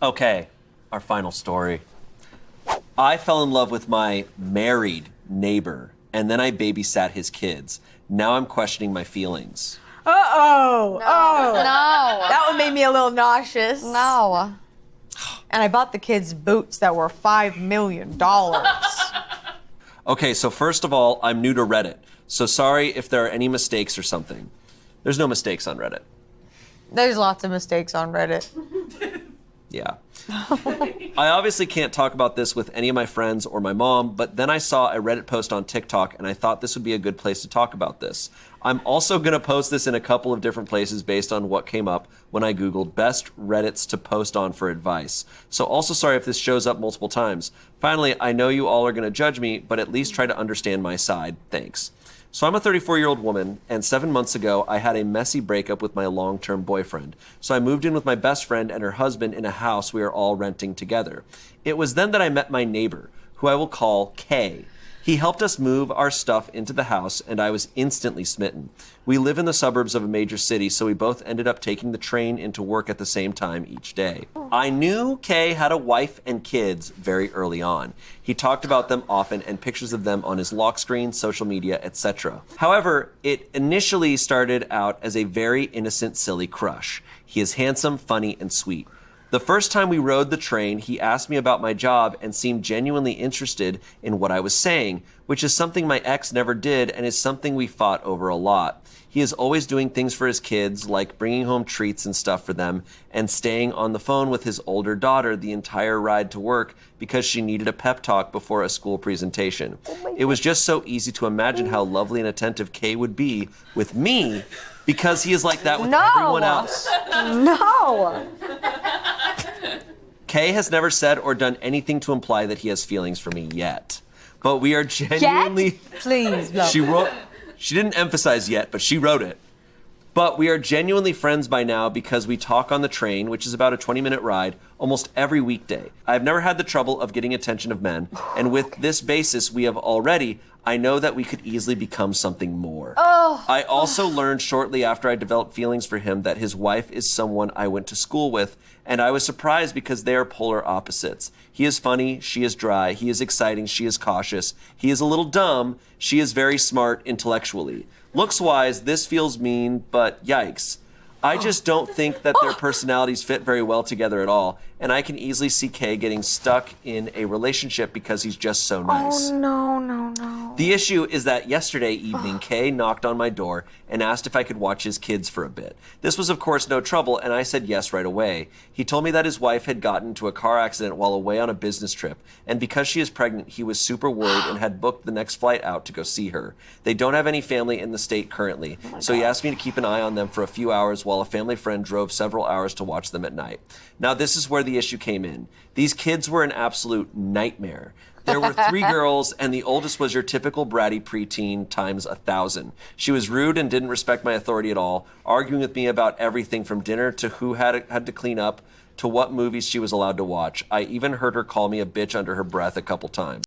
Okay, our final story. I fell in love with my married neighbor, and then I babysat his kids. Now I'm questioning my feelings. Uh-oh. No. Oh. No. That one made me a little nauseous. No. And I bought the kids boots that were $5 million. Okay, so first of all, I'm new to Reddit, so sorry if there are any mistakes or something. There's no mistakes on Reddit. There's lots of mistakes on Reddit. Yeah. I obviously can't talk about this with any of my friends or my mom, but then I saw a Reddit post on TikTok and I thought this would be a good place to talk about this. I'm also going to post this in a couple of different places based on what came up when I Googled best Reddits to post on for advice. So also sorry if this shows up multiple times. Finally, I know you all are going to judge me, but at least try to understand my side. Thanks. So I'm a 34-year-old woman, and 7 months ago, I had a messy breakup with my long-term boyfriend. So I moved in with my best friend and her husband in a house we are all renting together. It was then that I met my neighbor, who I will call Kay. He helped us move our stuff into the house, and I was instantly smitten. We live in the suburbs of a major city, so we both ended up taking the train into work at the same time each day. I knew Kay had a wife and kids very early on. He talked about them often and pictures of them on his lock screen, social media, etc. However, it initially started out as a very innocent, silly crush. He is handsome, funny, and sweet. The first time we rode the train, he asked me about my job and seemed genuinely interested in what I was saying, which is something my ex never did and is something we fought over a lot. He is always doing things for his kids, like bringing home treats and stuff for them, and staying on the phone with his older daughter the entire ride to work because she needed a pep talk before a school presentation. It was just so easy to imagine how lovely and attentive Kay would be with me because he is like that with everyone else. No. Kay has never said or done anything to imply that he has feelings for me yet. But we are genuinely... Please, no. She didn't emphasize yet, but she wrote it. But we are genuinely friends by now because we talk on the train, which is about a 20-minute ride, almost every weekday. I've never had the trouble of getting attention of men, and with this basis we have already, I know that we could easily become something more. I also learned shortly after I developed feelings for him that his wife is someone I went to school with, and I was surprised because they are polar opposites. He is funny, she is dry, he is exciting, she is cautious, he is a little dumb, she is very smart intellectually. Looks-wise, this feels mean, but yikes. I just don't think that their personalities fit very well together at all, and I can easily see Kay getting stuck in a relationship because he's just so nice. Oh, no. The issue is that yesterday evening, Kay knocked on my door and asked if I could watch his kids for a bit. This was, of course, no trouble, and I said yes right away. He told me that his wife had gotten into a car accident while away on a business trip, and because she is pregnant, he was super worried and had booked the next flight out to go see her. They don't have any family in the state currently, so he asked me to keep an eye on them for a few hours while a family friend drove several hours to watch them at night. Now, this is where the issue came in. These kids were an absolute nightmare. There were 3 girls, and the oldest was your typical bratty preteen times 1,000. She was rude and didn't respect my authority at all, arguing with me about everything from dinner to who had to clean up to what movies she was allowed to watch. I even heard her call me a bitch under her breath a couple times.